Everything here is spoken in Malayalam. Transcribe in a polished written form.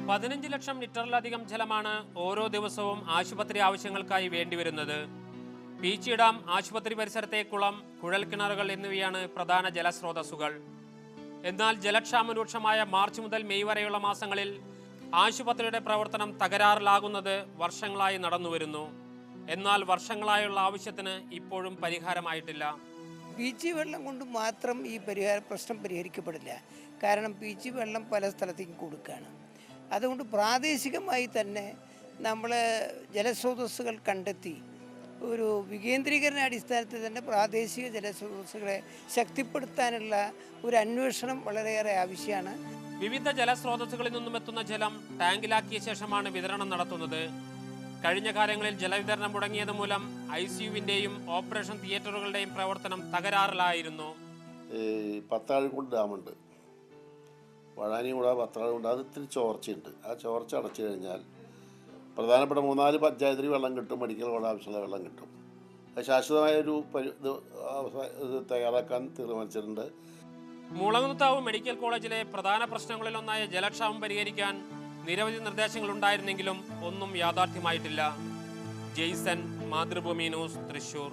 15 ലക്ഷം ലിറ്ററിലധികം ജലമാണ് ഓരോ ദിവസവും ആശുപത്രി ആവശ്യങ്ങൾക്കായി വേണ്ടിവരുന്നത്. പീച്ചി ഡാം, ആശുപത്രി പരിസരത്തെ കുളം, കുഴൽക്കിണറുകൾ എന്നിവയാണ് പ്രധാന ജലസ്രോതസ്സുകൾ. എന്നാൽ ജലക്ഷാമം രൂക്ഷമായ മാർച്ച് മുതൽ മെയ് വരെയുള്ള മാസങ്ങളിൽ ആശുപത്രിയുടെ പ്രവർത്തനം തകരാറിലാകുന്നത് വർഷങ്ങളായി നടന്നുവരുന്നു. എന്നാൽ വർഷങ്ങളായുള്ള ആവശ്യത്തിന് ഇപ്പോഴും പരിഹാരമായിട്ടില്ല. പീച്ചി വെള്ളം കൊണ്ട് മാത്രം ഈ പ്രശ്നം പരിഹരിക്കപ്പെടില്ല. കാരണം പീച്ചി വെള്ളം പല സ്ഥലത്തേക്കും കൊടുക്കുകയാണ്. അതുകൊണ്ട് പ്രാദേശികമായി തന്നെ നമ്മൾ ജലസ്രോതസ്സുകൾ കണ്ടെത്തി ഒരു വികേന്ദ്രീകരണ അടിസ്ഥാനത്തിൽ തന്നെ പ്രാദേശിക ജലസ്രോതസ്സുകളെ ശക്തിപ്പെടുത്താനുള്ള ഒരു അന്വേഷണം വളരെയേറെ ആവശ്യമാണ്. വിവിധ ജലസ്രോതസ്സുകളിൽ നിന്നും എത്തുന്ന ജലം ടാങ്കിലാക്കിയ ശേഷമാണ് വിതരണം നടത്തുന്നത്. കഴിഞ്ഞ കാലങ്ങളിൽ ജലവിതരണം മുടങ്ങിയത് മൂലം ICUവിന്റെയും ഓപ്പറേഷൻ തിയേറ്ററുകളുടെയും പ്രവർത്തനം തകരാറിലായിരുന്നു. പത്താഴിക്കുണ്ട് ഡാമുണ്ട്, വഴാനിക്കുട പത്താഴിക്കുണ്ട്, അത് ഇത്തിരി ചോർച്ചയുണ്ട്. ആ ചോർച്ച അടച്ചു കഴിഞ്ഞാൽ പ്രധാനപ്പെട്ട 3-4 പഞ്ചായത്തിൽ വെള്ളം കിട്ടും, മെഡിക്കൽ കോളേജ് ആവശ്യമുള്ള വെള്ളം കിട്ടും. ശാശ്വതമായൊരു ഇത് തയ്യാറാക്കാൻ തീരുമാനിച്ചിട്ടുണ്ട്. മുളങ്ങുന്നത്താവ് മെഡിക്കൽ കോളേജിലെ പ്രധാന പ്രശ്നങ്ങളിലൊന്നായ ജലക്ഷാമം പരിഹരിക്കാൻ നിരവധി നിർദ്ദേശങ്ങളുണ്ടായിരുന്നെങ്കിലും ഒന്നും യാഥാർത്ഥ്യമായിട്ടില്ല. Jason, Mathrubhumi news, Thrissur.